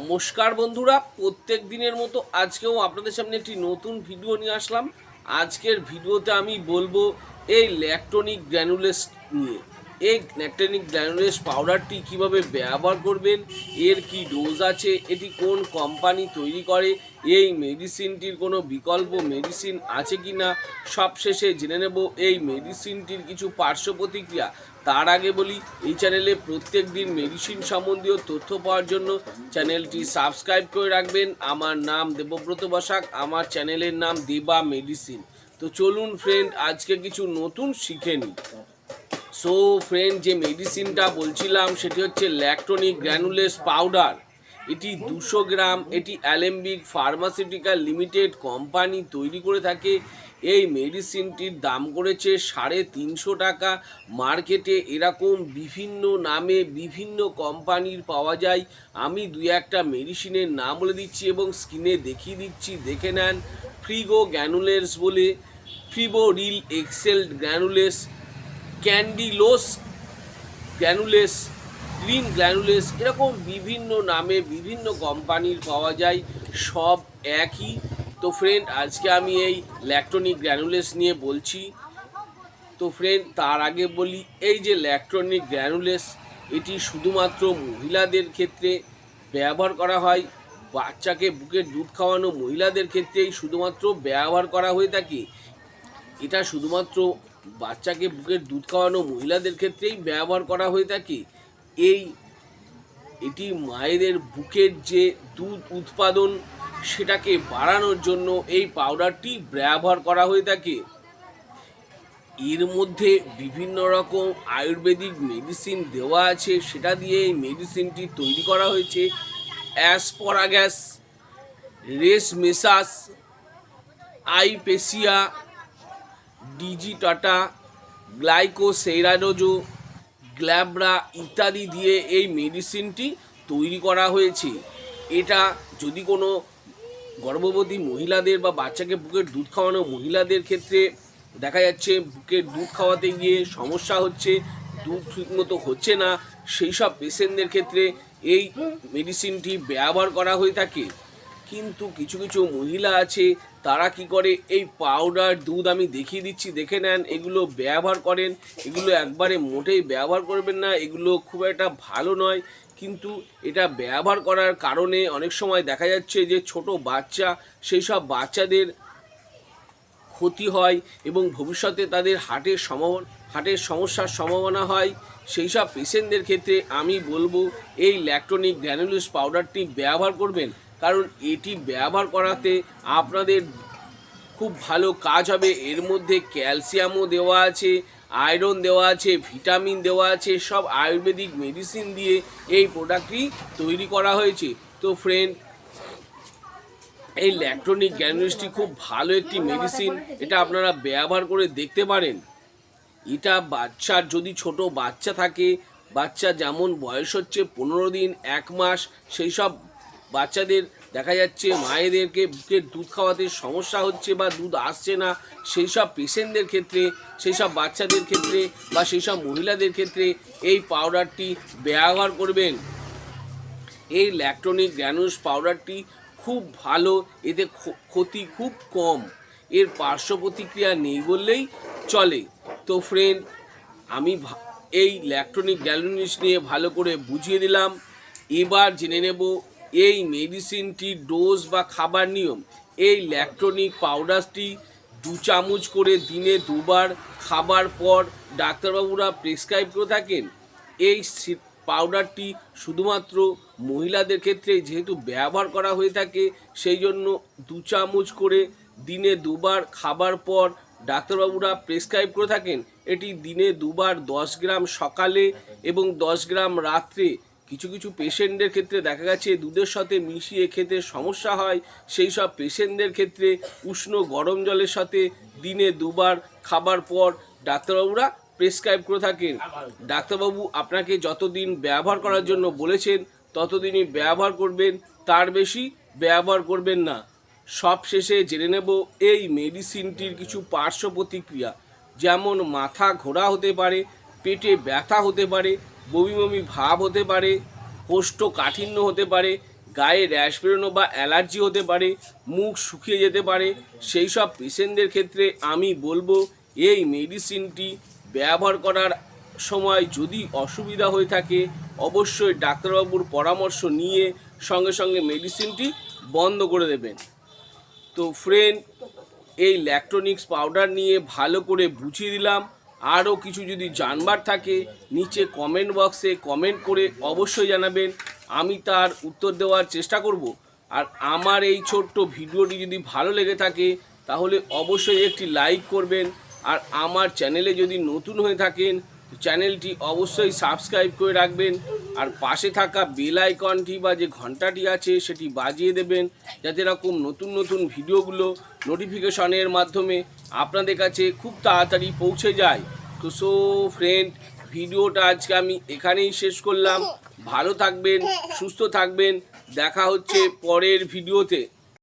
নমস্কার বন্ধুরা, প্রত্যেক দিনের মতো আজকেও আপনাদের সামনে একটি নতুন ভিডিও নিয়ে আসলাম। আজকের ভিডিওতে আমি বলবো এই ল্যাকটোনিক গ্র্যানুলেস নিয়ে। এই ল্যাকটোনিক গ্র্যানুলেস পাউডারটি কিভাবে ব্যবহার করবেন, এর কি ডোজ আছে, এটি কোন কোম্পানি তৈরি করে, এই মেডিসিনটির কোনো বিকল্প মেডিসিন আছে কি না, সবশেষে জেনে নেব এই মেডিসিনটির কিছু পার্শ্ব প্রতিক্রিয়া। তার আগে বলি, এই চ্যানেলে প্রত্যেক দিন মেডিসিন সম্বন্ধীয় তথ্য পাওয়ার জন্য চ্যানেলটি সাবস্ক্রাইব করে রাখবেন। আমার নাম দেবব্রত বসাক, আমার চ্যানেলের নাম দেবা মেডিসিন। তো চলুন ফ্রেন্ড, আজকে কিছু নতুন শিখে নিই। সো ফ্রেন্ড, যে মেডিসিনটা বলছিলাম সেটি হচ্ছে ল্যাকটোনিক গ্র্যানুলেস পাউডার। এটি 200 গ্রাম। এটি অ্যালেম্বিক ফার্মাসিউটিক্যাল লিমিটেড কোম্পানি তৈরি করে থাকে। এই মেডিসিনটির দাম করেছে 350 টাকা। মার্কেটে এরকম বিভিন্ন নামে বিভিন্ন কোম্পানির পাওয়া যায়। আমি দুই একটা মেডিসিনের নাম বলে দিচ্ছি এবং স্ক্রিনে দেখিয়ে দিচ্ছি, দেখে নেন। ফ্রিগো গ্র্যানুলেস বলে, ফ্রিবো রিল এক্সেল গ্র্যানুলেস, ক্যান্ডিলোস গ্র্যানুলেস, গ্রিন গ্র্যানুলেস, এরকম বিভিন্ন নামে বিভিন্ন কোম্পানির পাওয়া যায়, সব একই। তো ফ্রেন্ড, আজকে আমি এই ল্যাকটোনিক গ্র্যানুলেস নিয়ে বলছি। তো ফ্রেন্ড, তার আগে বলি, এই যে ল্যাকটোনিক গ্র্যানুলেস, এটি শুধুমাত্র মহিলাদের ক্ষেত্রে ব্যবহার করা হয়। বাচ্চাকে বুকের দুধ খাওয়ানো মহিলাদের ক্ষেত্রেই শুধুমাত্র ব্যবহার করা হয়ে থাকে। এটা শুধুমাত্র বাচ্চাকে বুকের দুধ খাওয়ানো মহিলাদের ক্ষেত্রেই ব্যবহার করা হয়ে থাকে। এটি মায়েদের বুকের যে দুধ উৎপাদন সেটাকে বাড়ানোর জন্য এই পাউডারটি ব্যবহার করা হয়ে থাকে। এর মধ্যে বিভিন্ন রকম আয়ুর্বেদিক মেডিসিন দেওয়া আছে, সেটা দিয়ে এই মেডিসিনটি তৈরি করা হয়েছে। অ্যাসপারাগাস, রেস মেসাস, আইপেসিয়া, ডিজিটাটা, গ্লাইকোসেরাডোজো, গ্ল্যাব্রা ইত্যাদি দিয়ে এই মেডিসিনটি তৈরি করা হয়েছে। এটা যদি কোনো গর্ভবতী মহিলাদের বা বাচ্চাকে বুকের দুধ খাওয়ানো মহিলাদের ক্ষেত্রে দেখা যাচ্ছে বুকের দুধ খাওয়াতে গিয়ে সমস্যা হচ্ছে, দুধ ঠিকমতো হচ্ছে না, সেই সব পেশেন্টদের ক্ষেত্রে এই মেডিসিনটি ব্যবহার করা হয়ে থাকে। কিন্তু কিছু কিছু মহিলা আছে, তারা কি করে, এই পাউডার দুধ আমি দেখিয়ে দিচ্ছি, দেখে নেন, এগুলো ব্যবহার করেন। এগুলো একবারে মোটেই ব্যবহার করবেন না, এগুলো খুব একটা ভালো নয়। কিন্তু এটা ব্যবহার করার কারণে অনেক সময় দেখা যাচ্ছে যে ছোট বাচ্চা, সেই সব বাচ্চাদের ক্ষতি হয় এবং ভবিষ্যতে তাদের হার্টের সমস্যার সম্ভাবনা হয়। সেই সব পেশেন্টদের ক্ষেত্রে আমি বলবো এই ল্যাকটোনিক গ্র্যানুলেস পাউডারটি ব্যবহার করবেন, কারণ এটি ব্যবহার করাতে আপনাদের খুব ভালো কাজ হবে। এর মধ্যে ক্যালসিয়ামও দেওয়া আছে, আয়রন দেওয়া আছে, ভিটামিন দেওয়া আছে, সব আয়ুর্বেদিক মেডিসিন দিয়ে এই প্রোডাক্টটি তৈরি করা হয়েছে। তো ফ্রেন্ড, এই ল্যাকটোনিক গ্র্যানুলেসটি খুব ভালো একটি মেডিসিন, এটা আপনারা ব্যবহার করে দেখতে পারেন। এটা বাচ্চার, যদি ছোট বাচ্চা থাকে, বাচ্চা যেমন বয়স হচ্ছে 15 দিন, 1 মাস, সেই সব বাচ্চাদের দেখা যাচ্ছে মায়েদেরকে বুকের দুধ খাওয়াতে সমস্যা হচ্ছে বা দুধ আসছে না, সেই সব পেশেন্টদের ক্ষেত্রে, সেই সব বাচ্চাদের ক্ষেত্রে বা সেই সব মহিলাদের ক্ষেত্রে এই পাউডারটি ব্যবহার করবেন। এই ল্যাকটোনিক গ্র্যানুলেস পাউডারটি খুব ভালো, এতে ক্ষতি খুব কম, এর পার্শ্ব প্রতিক্রিয়া নেই বললেই চলে। তো ফ্রেন্ড, আমি এই ল্যাকটোনিক গ্র্যানুলেস নিয়ে ভালো করে বুঝিয়ে দিলাম। এবার জেনে নেব এই মেডিসিনটির ডোজ বা খাবার নিয়ম। এই ল্যাকটোনিক পাউডারটি 2 চামচ করে দিনে 2 বার খাবার পর ডাক্তারবাবুরা প্রেসক্রাইব করে থাকেন। এই পাউডারটি শুধুমাত্র মহিলাদের ক্ষেত্রে যেহেতু ব্যবহার করা হয়ে থাকে, সেই জন্য 2 চামচ করে দিনে 2 বার খাবার পর ডাক্তারবাবুরা প্রেসক্রাইব করে থাকেন। এটি দিনে 2 বার 10 গ্রাম সকালে এবং 10 গ্রাম রাত্রে। কিছু কিছু পেশেন্টদের ক্ষেত্রে দেখা গেছে দুধের সাথে মিশিয়ে খেতে সমস্যা হয়, সেই সব পেশেন্টদের ক্ষেত্রে উষ্ণ গরম জলের সাথে দিনে 2 বার খাবার পর ডাক্তারবাবুরা প্রেসক্রাইব করে থাকেন। ডাক্তারবাবু আপনাকে যতদিন ব্যবহার করার জন্য বলেছেন ততদিনই ব্যবহার করবেন, তার বেশি ব্যবহার করবেন না। সব শেষে জেনে নেব এই মেডিসিনটির কিছু পার্শ্ব প্রতিক্রিয়া, যেমন মাথা ঘোরা হতে পারে, পেটে ব্যথা হতে পারে, বমি বমি ভাব হতে পারে, কোষ্ঠকাঠিন্য হতে পারে, গায়ে র্যাশ বেরোনো বা অ্যালার্জি হতে পারে, মুখ শুকিয়ে যেতে পারে, সেই সব পেশেন্টদের ক্ষেত্রে আমি বলবো এই মেডিসিনটি ব্যবহার করার সময় যদি অসুবিধা হয়ে থাকে অবশ্যই ডাক্তারবাবুর পরামর্শ নিয়ে সঙ্গে সঙ্গে মেডিসিনটি বন্ধ করে দেবেন। তো ফ্রেন্ড, এই ল্যাকটোনিক্স পাউডার নিয়ে ভালো করে বুঝিয়ে দিলাম। আরও কিছু যদি জানবার থাকে নিচে কমেন্ট বক্সে কমেন্ট করে অবশ্যই জানাবেন, আমি তার উত্তর দেওয়ার চেষ্টা করব। আর আমার এই ছোট্ট ভিডিওটি যদি ভালো লেগে থাকে তাহলে অবশ্যই একটি লাইক করবেন। আর আমার চ্যানেলে যদি নতুন হয়ে থাকেন চ্যানেলটি অবশ্যই সাবস্ক্রাইব করে রাখবেন। আর পাশে থাকা বেল আইকনটি বা যে ঘন্টাটি আছে সেটি বাজিয়ে দেবেন, যাতে এরকম নতুন নতুন ভিডিওগুলো নোটিফিকেশনের মাধ্যমে আপনাদের কাছে খুব তাড়াতাড়ি পৌঁছে যায়। তো সো ফ্রেন্ড, ভিডিওটা আজকে আমি এখানেই শেষ করলাম। ভালো থাকবেন, সুস্থ থাকবেন, দেখা হচ্ছে পরের ভিডিওতে।